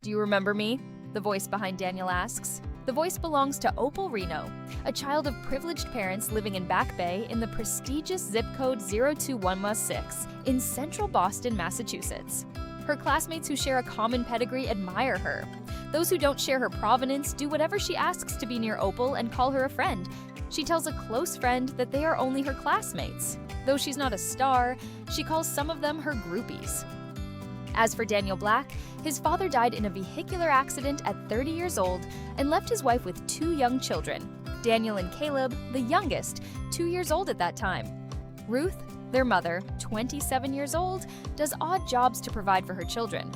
"Do you remember me?" the voice behind Daniel asks. The voice belongs to Opal Reno, a child of privileged parents living in Back Bay in the prestigious zip code 02116 in central Boston, Massachusetts. Her classmates who share a common pedigree admire her. Those who don't share her provenance do whatever she asks to be near Opal and call her a friend. She tells a close friend that they are only her classmates. Though she's not a star, she calls some of them her groupies. As for Daniel Black, his father died in a vehicular accident at 30 years old and left his wife with 2 young children, Daniel and Caleb, the youngest, 2 years old at that time. Ruth, their mother, 27 years old, does odd jobs to provide for her children.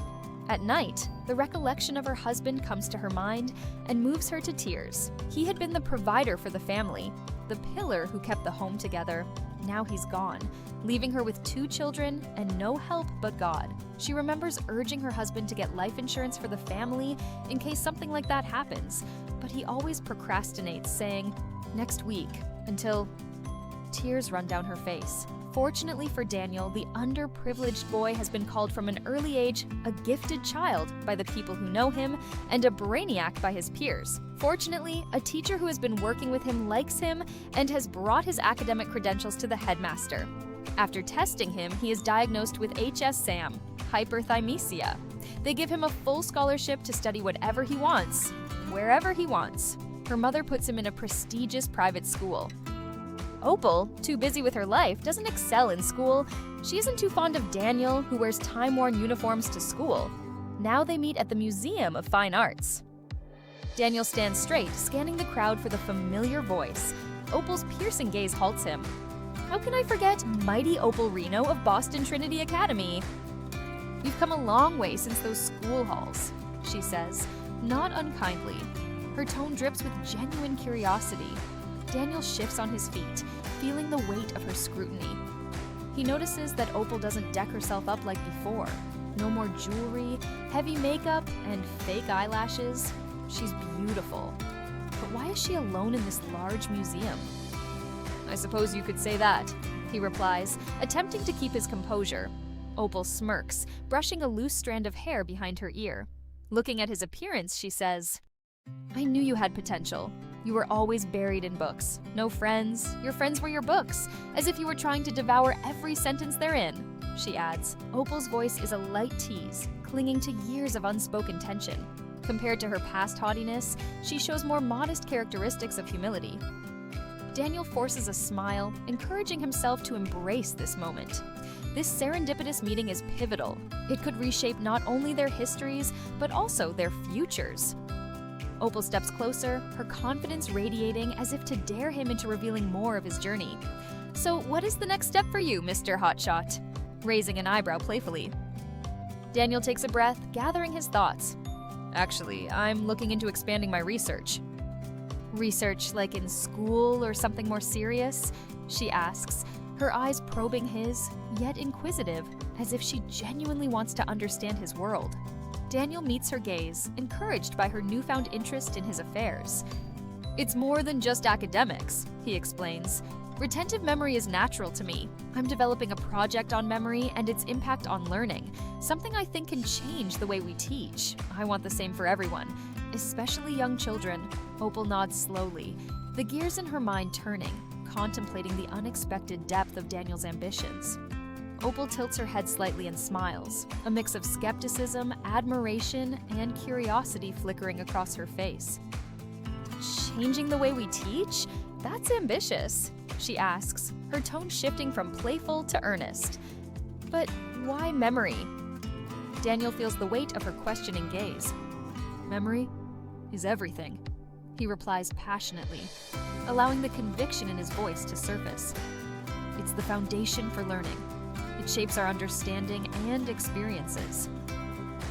At night, the recollection of her husband comes to her mind and moves her to tears. He had been the provider for the family, the pillar who kept the home together. Now he's gone, leaving her with 2 children and no help but God. She remembers urging her husband to get life insurance for the family in case something like that happens, but he always procrastinates, saying, "Next week," until tears run down her face. Fortunately for Daniel, the underprivileged boy has been called from an early age a gifted child by the people who know him and a brainiac by his peers. Fortunately, a teacher who has been working with him likes him and has brought his academic credentials to the headmaster. After testing him, he is diagnosed with HSAM, hyperthymesia. They give him a full scholarship to study whatever he wants, wherever he wants. Her mother puts him in a prestigious private school. Opal, too busy with her life, doesn't excel in school. She isn't too fond of Daniel, who wears time-worn uniforms to school. Now they meet at the Museum of Fine Arts. Daniel stands straight, scanning the crowd for the familiar voice. Opal's piercing gaze halts him. "How can I forget mighty Opal Reno of Boston Trinity Academy?" "You've come a long way since those school halls," she says, not unkindly. Her tone drips with genuine curiosity. Daniel shifts on his feet, feeling the weight of her scrutiny. He notices that Opal doesn't deck herself up like before. No more jewelry, heavy makeup, and fake eyelashes. She's beautiful. But why is she alone in this large museum? "I suppose you could say that," he replies, attempting to keep his composure. Opal smirks, brushing a loose strand of hair behind her ear. Looking at his appearance, she says, "I knew you had potential. You were always buried in books. No friends. Your friends were your books, as if you were trying to devour every sentence they're in," she adds. Opal's voice is a light tease, clinging to years of unspoken tension. Compared to her past haughtiness, she shows more modest characteristics of humility. Daniel forces a smile, encouraging himself to embrace this moment. This serendipitous meeting is pivotal. It could reshape not only their histories, but also their futures. Opal steps closer, her confidence radiating as if to dare him into revealing more of his journey. "So what is the next step for you, Mr. Hotshot?" raising an eyebrow playfully. Daniel takes a breath, gathering his thoughts. "Actually, I'm looking into expanding my research." "Research like in school or something more serious?" she asks, her eyes probing his, yet inquisitive, as if she genuinely wants to understand his world. Daniel meets her gaze, encouraged by her newfound interest in his affairs. "It's more than just academics," he explains. "Retentive memory is natural to me. I'm developing a project on memory and its impact on learning, something I think can change the way we teach. I want the same for everyone, especially young children." Opal nods slowly, the gears in her mind turning, contemplating the unexpected depth of Daniel's ambitions. Opal tilts her head slightly and smiles, a mix of skepticism, admiration, and curiosity flickering across her face. "Changing the way we teach? That's ambitious," she asks, her tone shifting from playful to earnest. "But why memory?" Daniel feels the weight of her questioning gaze. "Memory is everything," he replies passionately, allowing the conviction in his voice to surface. "It's the foundation for learning. It shapes our understanding and experiences.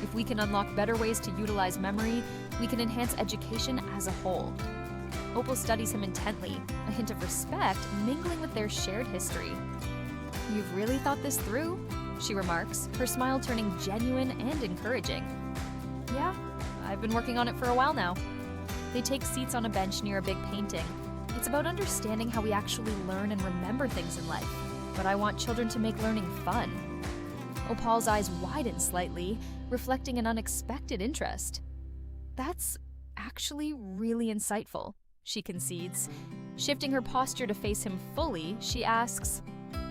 If we can unlock better ways to utilize memory, we can enhance education as a whole." Opal studies him intently, a hint of respect mingling with their shared history. "You've really thought this through?" she remarks, her smile turning genuine and encouraging. "Yeah, I've been working on it for a while now." They take seats on a bench near a big painting. It's about understanding how we actually learn and remember things in life. But I want children to make learning fun. Opal's eyes widen slightly, reflecting an unexpected interest. "That's actually really insightful," she concedes. Shifting her posture to face him fully, she asks,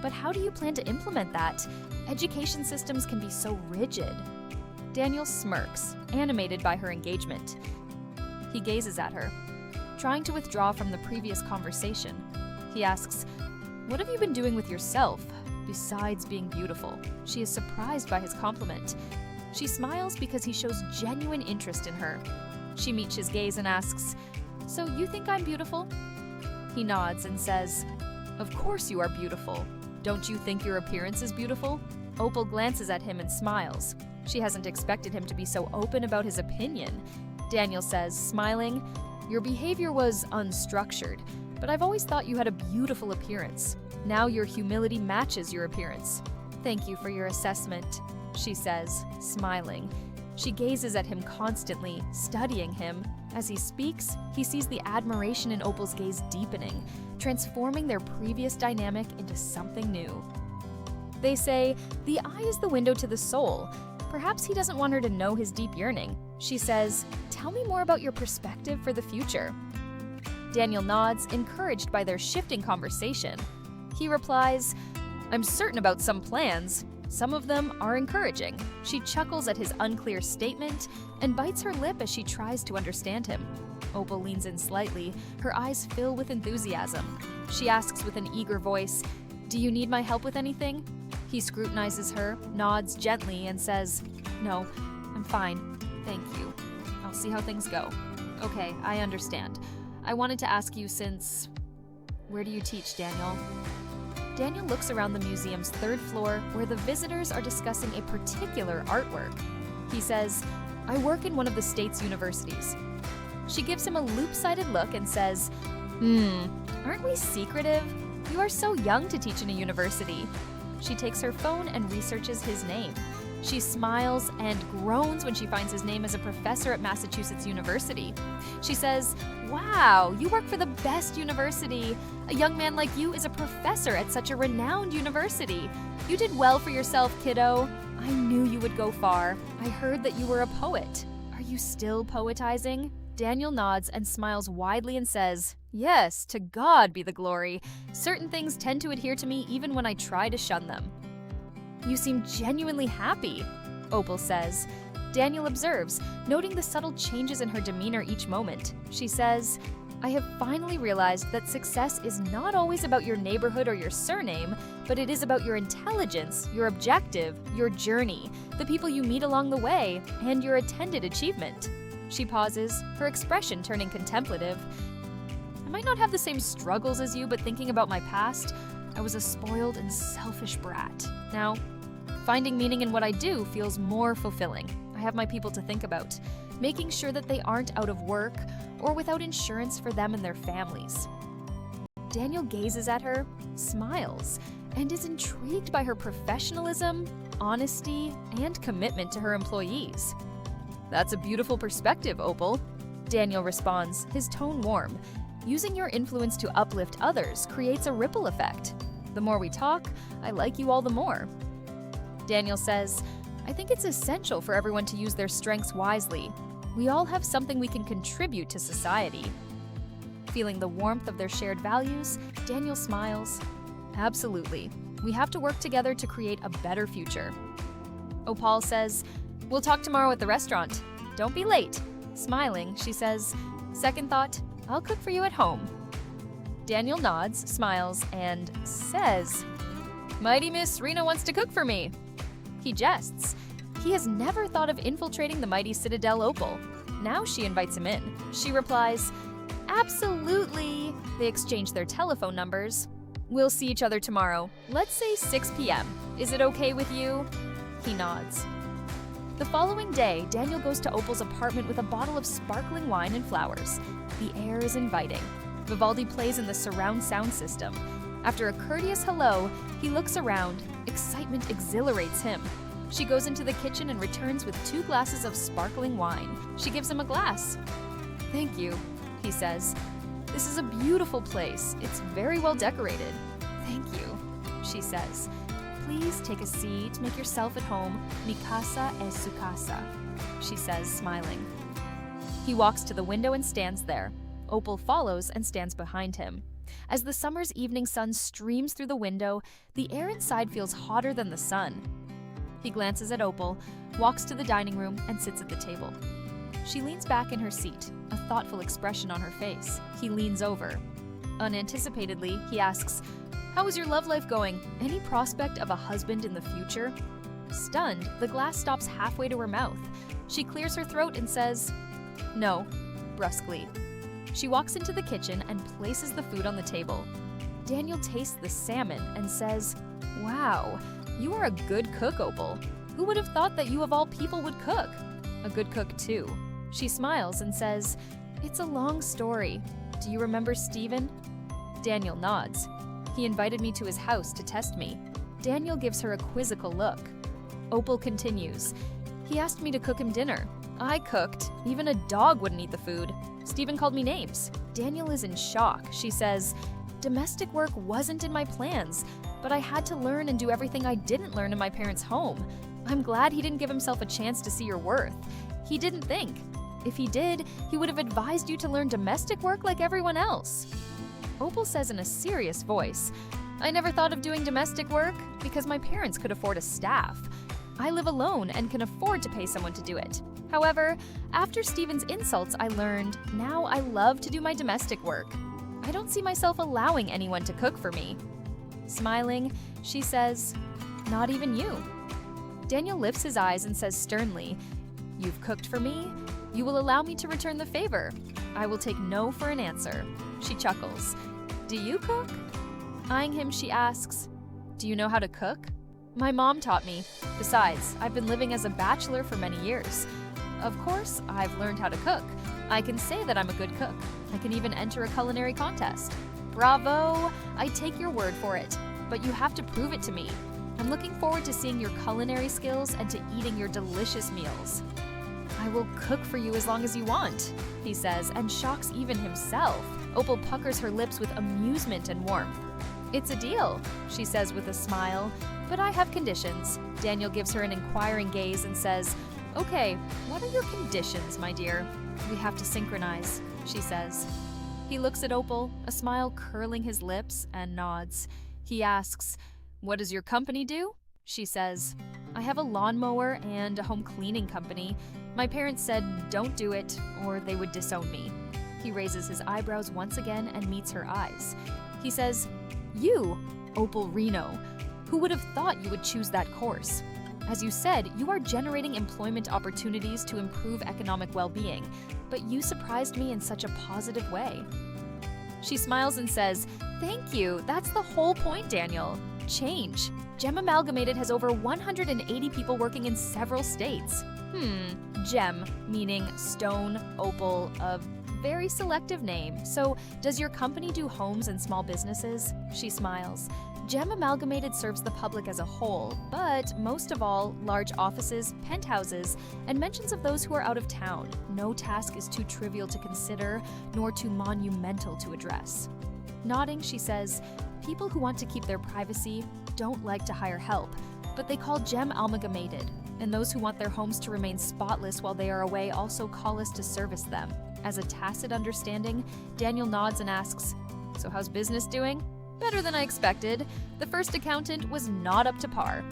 "But how do you plan to implement that? Education systems can be so rigid." Daniel smirks, animated by her engagement. He gazes at her, trying to withdraw from the previous conversation. He asks, "What have you been doing with yourself, besides being beautiful?" She is surprised by his compliment. She smiles because he shows genuine interest in her. She meets his gaze and asks, "So you think I'm beautiful?" He nods and says, "Of course you are beautiful. Don't you think your appearance is beautiful?" Opal glances at him and smiles. She hasn't expected him to be so open about his opinion. Daniel says, smiling, "Your behavior was unstructured, but I've always thought you had a beautiful appearance. Now your humility matches your appearance. Thank you for your assessment," she says, smiling. She gazes at him constantly, studying him. As he speaks, he sees the admiration in Opal's gaze deepening, transforming their previous dynamic into something new. They say, "The eye is the window to the soul." Perhaps he doesn't want her to know his deep yearning. She says, "Tell me more about your perspective for the future." Daniel nods, encouraged by their shifting conversation. He replies, "I'm certain about some plans. Some of them are encouraging." She chuckles at his unclear statement and bites her lip as she tries to understand him. Opal leans in slightly, her eyes fill with enthusiasm. She asks with an eager voice, "Do you need my help with anything?" He scrutinizes her, nods gently, and says, "No, I'm fine. Thank you. I'll see how things go." "Okay, I understand. I wanted to ask you since... Where do you teach, Daniel?" Daniel looks around the museum's third floor where the visitors are discussing a particular artwork. He says, "I work in one of the state's universities." She gives him a loop-sided look and says, "Aren't we secretive? You are so young to teach in a university." She takes her phone and researches his name. She smiles and groans when she finds his name as a professor at Massachusetts University. She says, "Wow, you work for the best university. A young man like you is a professor at such a renowned university. You did well for yourself, kiddo. I knew you would go far. I heard that you were a poet. Are you still poetizing?" Daniel nods and smiles widely and says, "Yes, to God be the glory. Certain things tend to adhere to me even when I try to shun them." "You seem genuinely happy," Opal says. Daniel observes, noting the subtle changes in her demeanor each moment. She says, "I have finally realized that success is not always about your neighborhood or your surname, but it is about your intelligence, your objective, your journey, the people you meet along the way, and your attended achievement." She pauses, her expression turning contemplative. "I might not have the same struggles as you, but thinking about my past, I was a spoiled and selfish brat. Now, finding meaning in what I do feels more fulfilling. I have my people to think about, making sure that they aren't out of work or without insurance for them and their families." Daniel gazes at her, smiles, and is intrigued by her professionalism, honesty, and commitment to her employees. "That's a beautiful perspective, Opal," Daniel responds, his tone warm. "Using your influence to uplift others creates a ripple effect. The more we talk, I like you all the more." Daniel says, "I think it's essential for everyone to use their strengths wisely. We all have something we can contribute to society." Feeling the warmth of their shared values, Daniel smiles. "Absolutely. We have to work together to create a better future." Opal says, "We'll talk tomorrow at the restaurant. Don't be late." Smiling, she says, "Second thought, I'll cook for you at home." Daniel nods, smiles, and says, "Mighty Miss Reno wants to cook for me." He jests. He has never thought of infiltrating the mighty Citadel Opal. Now she invites him in. She replies, "Absolutely." They exchange their telephone numbers. "We'll see each other tomorrow. Let's say 6 p.m. Is it okay with you?" He nods. The following day, Daniel goes to Opal's apartment with a bottle of sparkling wine and flowers. The air is inviting. Vivaldi plays in the surround sound system. After a courteous hello, he looks around. Excitement exhilarates him. She goes into the kitchen and returns with 2 glasses of sparkling wine. She gives him a glass. "Thank you," he says. "This is a beautiful place. It's very well decorated." "Thank you," she says. Please take a seat, make yourself at home. Mi casa es su casa, she says, smiling. He walks to the window and stands there. Opal follows and stands behind him. As the summer's evening sun streams through the window, the air inside feels hotter than the sun. He glances at Opal, walks to the dining room, and sits at the table. She leans back in her seat, a thoughtful expression on her face. He leans over. Unanticipatedly, he asks, "How is your love life going? Any prospect of a husband in the future?" Stunned, the glass stops halfway to her mouth. She clears her throat and says, "No," brusquely. She walks into the kitchen and places the food on the table. Daniel tastes the salmon and says, "Wow, you are a good cook, Opal. Who would have thought that you of all people would cook?" "A good cook, too." She smiles and says, "It's a long story. Do you remember Stephen?" Daniel nods. "He invited me to his house to test me." Daniel gives her a quizzical look. Opal continues, "He asked me to cook him dinner. I cooked. Even a dog wouldn't eat the food. Stephen called me names." Daniel is in shock. She says, "Domestic work wasn't in my plans, but I had to learn and do everything I didn't learn in my parents' home. I'm glad he didn't give himself a chance to see your worth. He didn't think. If he did, he would have advised you to learn domestic work like everyone else." Opal says in a serious voice, "I never thought of doing domestic work because my parents could afford a staff. I live alone and can afford to pay someone to do it. However, after Stephen's insults, I learned now I love to do my domestic work. I don't see myself allowing anyone to cook for me." Smiling, she says, "Not even you." Daniel lifts his eyes and says sternly, "You've cooked for me. You will allow me to return the favor. I will take no for an answer." She chuckles. "Do you cook?" Eyeing him, she asks, "Do you know how to cook?" "My mom taught me. Besides, I've been living as a bachelor for many years. Of course, I've learned how to cook. I can say that I'm a good cook. I can even enter a culinary contest." "Bravo! I take your word for it. But you have to prove it to me. I'm looking forward to seeing your culinary skills and to eating your delicious meals." "I will cook for you as long as you want," he says, and shocks even himself. Opal puckers her lips with amusement and warmth. "It's a deal," she says with a smile, "but I have conditions." Daniel gives her an inquiring gaze and says, "Okay, what are your conditions, my dear?" "We have to synchronize," she says. He looks at Opal, a smile curling his lips, and nods. He asks, "What does your company do?" She says, "I have a lawnmower and a home cleaning company. My parents said, don't do it, or they would disown me." He raises his eyebrows once again and meets her eyes. He says, "You, Opal Reno, who would have thought you would choose that course? As you said, you are generating employment opportunities to improve economic well-being, but you surprised me in such a positive way." She smiles and says, "Thank you, that's the whole point, Daniel. Change. GEM Amalgamated has over 180 people working in several states." GEM, meaning stone, opal, a very selective name. "So, does your company do homes and small businesses?" She smiles. GEM Amalgamated serves the public as a whole, but most of all, large offices, penthouses, and mentions of those who are out of town. No task is too trivial to consider, nor too monumental to address. Nodding, she says, "People who want to keep their privacy don't like to hire help, but they call GEM Amalgamated, and those who want their homes to remain spotless while they are away also call us to service them." As a tacit understanding, Daniel nods and asks, "So how's business doing?" "Better than I expected. The first accountant was not up to par.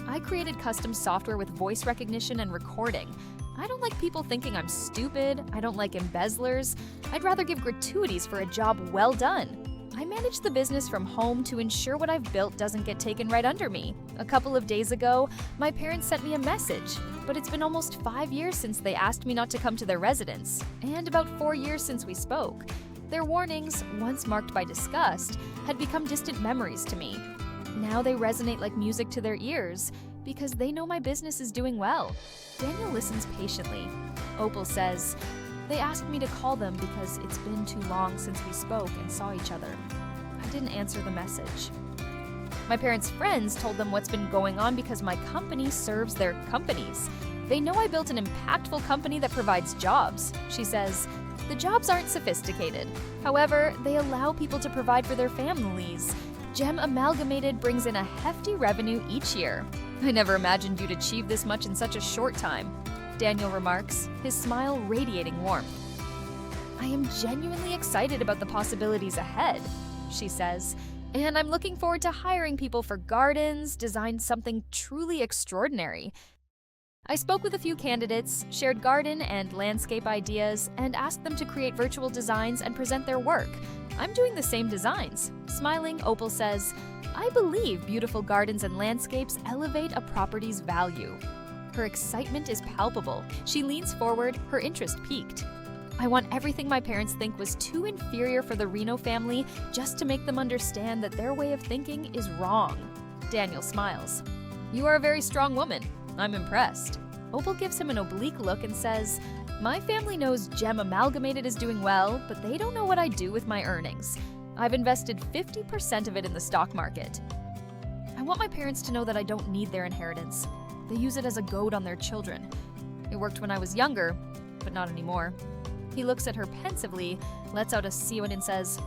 I created custom software with voice recognition and recording. I don't like people thinking I'm stupid. I don't like embezzlers. I'd rather give gratuities for a job well done. I manage the business from home to ensure what I've built doesn't get taken right under me. A couple of days ago, my parents sent me a message, but it's been almost 5 years since they asked me not to come to their residence, and about 4 years since we spoke. Their warnings, once marked by disgust, had become distant memories to me. Now they resonate like music to their ears, because they know my business is doing well." Daniel listens patiently. Opal says, "They asked me to call them because it's been too long since we spoke and saw each other. I didn't answer the message. My parents' friends told them what's been going on because my company serves their companies. They know I built an impactful company that provides jobs." She says, "The jobs aren't sophisticated. However, they allow people to provide for their families. Gem Amalgamated brings in a hefty revenue each year. I never imagined you'd achieve this much in such a short time, Daniel remarks, his smile radiating warmth. I am genuinely excited about the possibilities ahead, she says, and I'm looking forward to hiring people for gardens, design something truly extraordinary. I spoke with a few candidates, shared garden and landscape ideas, and asked them to create virtual designs and present their work. I'm doing the same designs. Smiling, Opal says, I believe beautiful gardens and landscapes elevate a property's value. Her excitement is palpable. She leans forward, her interest piqued. I want everything my parents think was too inferior for the Reno family just to make them understand that their way of thinking is wrong. Daniel smiles. You are a very strong woman. I'm impressed. Opal gives him an oblique look and says, my family knows Gem Amalgamated is doing well, but they don't know what I do with my earnings. I've invested 50% of it in the stock market. I want my parents to know that I don't need their inheritance. They use it as a goad on their children. It worked when I was younger, but not anymore. He looks at her pensively, lets out a siwin and says,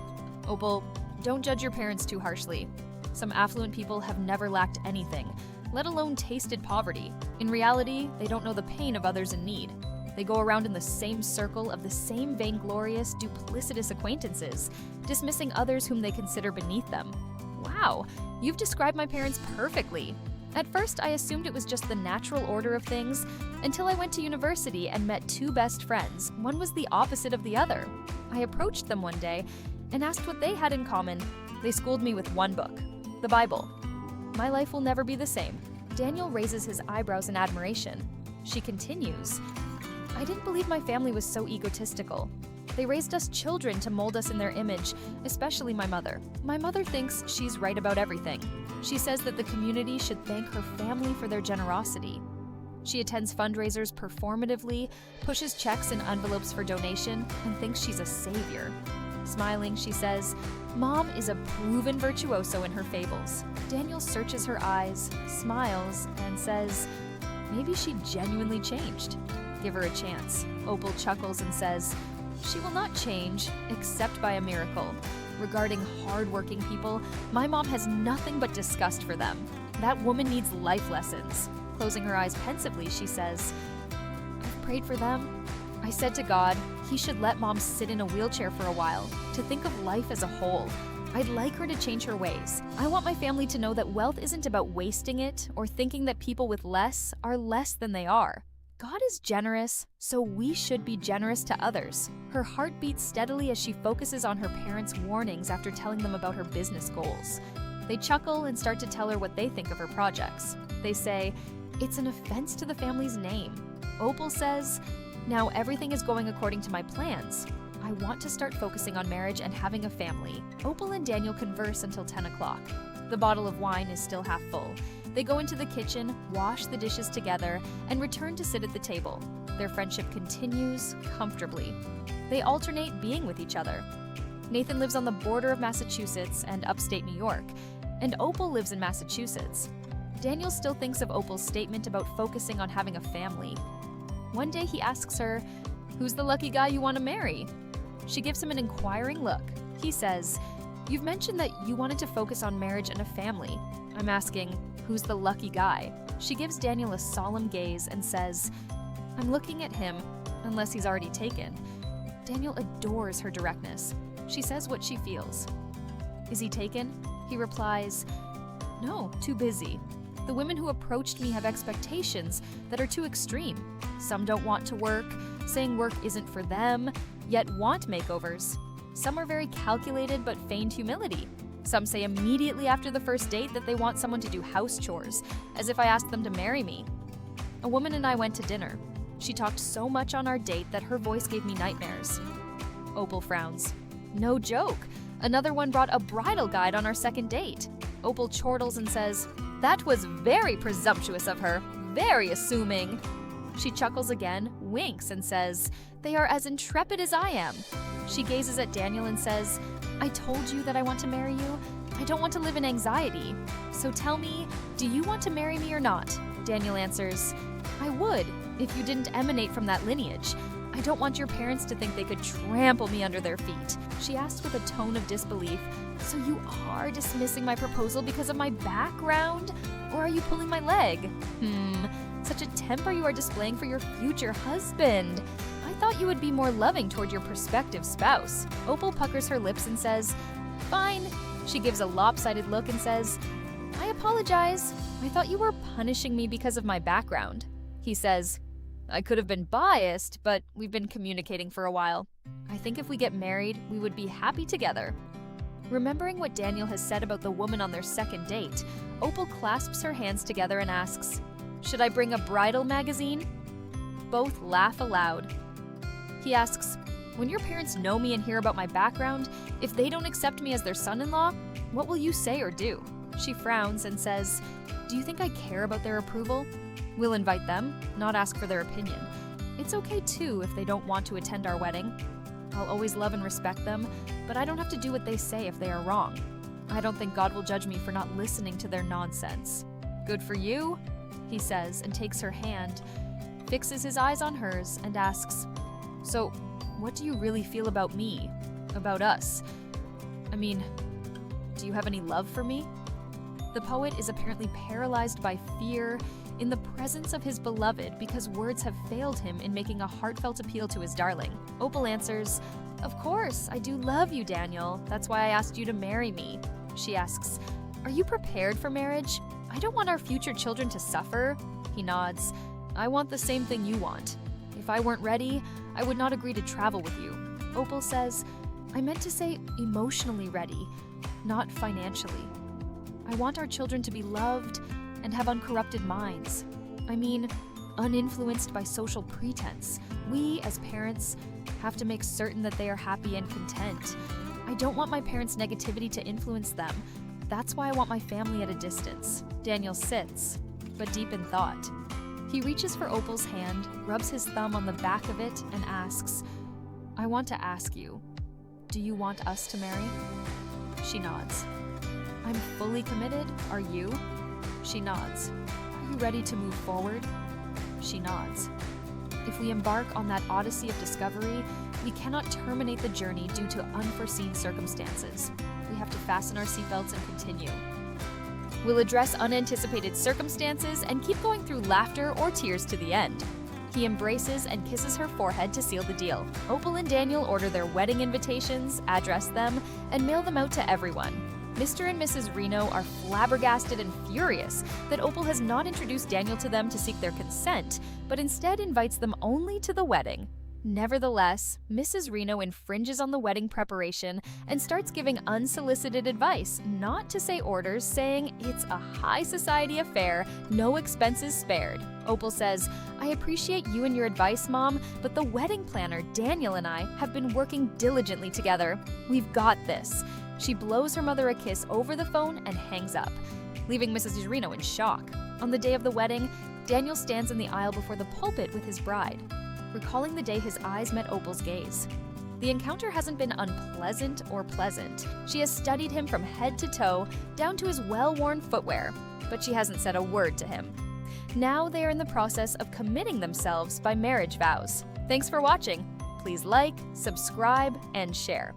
Opal, don't judge your parents too harshly. Some affluent people have never lacked anything, let alone tasted poverty. In reality, they don't know the pain of others in need. They go around in the same circle of the same vainglorious, duplicitous acquaintances, dismissing others whom they consider beneath them. Wow, you've described my parents perfectly. At first, I assumed it was just the natural order of things, until I went to university and met two best friends. One was the opposite of the other. I approached them one day and asked what they had in common. They schooled me with one book, the Bible. My life will never be the same. Daniel raises his eyebrows in admiration. She continues, I didn't believe my family was so egotistical. They raised us children to mold us in their image, especially my mother. My mother thinks she's right about everything. She says that the community should thank her family for their generosity. She attends fundraisers performatively, pushes checks in envelopes for donation, and thinks she's a savior. Smiling, she says, Mom is a proven virtuoso in her fables. Daniel searches her eyes, smiles, and says, maybe she genuinely changed. Give her a chance. Opal chuckles and says, she will not change, except by a miracle. Regarding hard-working people, my mom has nothing but disgust for them. That woman needs life lessons. Closing her eyes pensively, she says, I've prayed for them. I said to God, he should let Mom sit in a wheelchair for a while, to think of life as a whole. I'd like her to change her ways. I want my family to know that wealth isn't about wasting it or thinking that people with less are less than they are. God is generous, so we should be generous to others. Her heart beats steadily as she focuses on her parents' warnings after telling them about her business goals. They chuckle and start to tell her what they think of her projects. They say, it's an offense to the family's name. Opal says, now everything is going according to my plans. I want to start focusing on marriage and having a family. Opal and Daniel converse until 10 o'clock. The bottle of wine is still half full. They go into the kitchen, wash the dishes together, and return to sit at the table. Their friendship continues comfortably. They alternate being with each other. Nathan lives on the border of Massachusetts and upstate New York, and Opal lives in Massachusetts. Daniel still thinks of Opal's statement about focusing on having a family. One day he asks her, who's the lucky guy you want to marry? She gives him an inquiring look. He says, you've mentioned that you wanted to focus on marriage and a family. I'm asking, who's the lucky guy? She gives Daniel a solemn gaze and says, I'm looking at him, unless he's already taken. Daniel adores her directness. She says what she feels. Is he taken? He replies, no, too busy. The women who approached me have expectations that are too extreme. Some don't want to work, saying work isn't for them, yet want makeovers. Some are very calculated but feigned humility. Some say immediately after the first date that they want someone to do house chores, as if I asked them to marry me. A woman and I went to dinner. She talked so much on our date that her voice gave me nightmares. Opal frowns. No joke. Another one brought a bridal guide on our second date. Opal chortles and says, that was very presumptuous of her, very assuming. She chuckles again, winks, and says, they are as intrepid as I am. She gazes at Daniel and says, I told you that I want to marry you. I don't want to live in anxiety. So tell me, do you want to marry me or not? Daniel answers, I would, if you didn't emanate from that lineage. I don't want your parents to think they could trample me under their feet. She asked with a tone of disbelief. So you are dismissing my proposal because of my background? Or are you pulling my leg? Such a temper you are displaying for your future husband. I thought you would be more loving toward your prospective spouse. Opal puckers her lips and says, fine. She gives a lopsided look and says, I apologize. I thought you were punishing me because of my background. He says, I could have been biased, but we've been communicating for a while. I think if we get married, we would be happy together. Remembering what Daniel has said about the woman on their second date, Opal clasps her hands together and asks, should I bring a bridal magazine? Both laugh aloud. He asks, when your parents know me and hear about my background, if they don't accept me as their son-in-law, what will you say or do? She frowns and says, do you think I care about their approval? We'll invite them, not ask for their opinion. It's okay too if they don't want to attend our wedding. I'll always love and respect them, but I don't have to do what they say if they are wrong. I don't think God will judge me for not listening to their nonsense. Good for you, he says and takes her hand, fixes his eyes on hers and asks, so what do you really feel about me? About us? I mean, do you have any love for me? The poet is apparently paralyzed by fear in the presence of his beloved because words have failed him in making a heartfelt appeal to his darling. Opal answers, of course, I do love you, Daniel. That's why I asked you to marry me. She asks, are you prepared for marriage? I don't want our future children to suffer. He nods, I want the same thing you want. If I weren't ready, I would not agree to travel with you. Opal says, I meant to say emotionally ready, not financially. I want our children to be loved and have uncorrupted minds. I mean, uninfluenced by social pretense. We, as parents, have to make certain that they are happy and content. I don't want my parents' negativity to influence them. That's why I want my family at a distance. Daniel sits, but deep in thought. He reaches for Opal's hand, rubs his thumb on the back of it, and asks, I want to ask you, do you want us to marry? She nods. I'm fully committed, are you? She nods. Are you ready to move forward? She nods. If we embark on that odyssey of discovery, we cannot terminate the journey due to unforeseen circumstances. We have to fasten our seatbelts and continue. We'll address unanticipated circumstances and keep going through laughter or tears to the end. He embraces and kisses her forehead to seal the deal. Opal and Daniel order their wedding invitations, address them, and mail them out to everyone. Mr. and Mrs. Reno are flabbergasted and furious that Opal has not introduced Daniel to them to seek their consent, but instead invites them only to the wedding. Nevertheless, Mrs. Reno infringes on the wedding preparation and starts giving unsolicited advice, not to say orders, saying it's a high society affair, no expenses spared. Opal says, I appreciate you and your advice, Mom, but the wedding planner, Daniel, and I have been working diligently together. We've got this. She blows her mother a kiss over the phone and hangs up, leaving Mrs. Reno in shock. On the day of the wedding, Daniel stands in the aisle before the pulpit with his bride, recalling the day his eyes met Opal's gaze. The encounter hasn't been unpleasant or pleasant. She has studied him from head to toe, down to his well-worn footwear, but she hasn't said a word to him. Now they are in the process of committing themselves by marriage vows. Thanks for watching. Please like, subscribe, and share.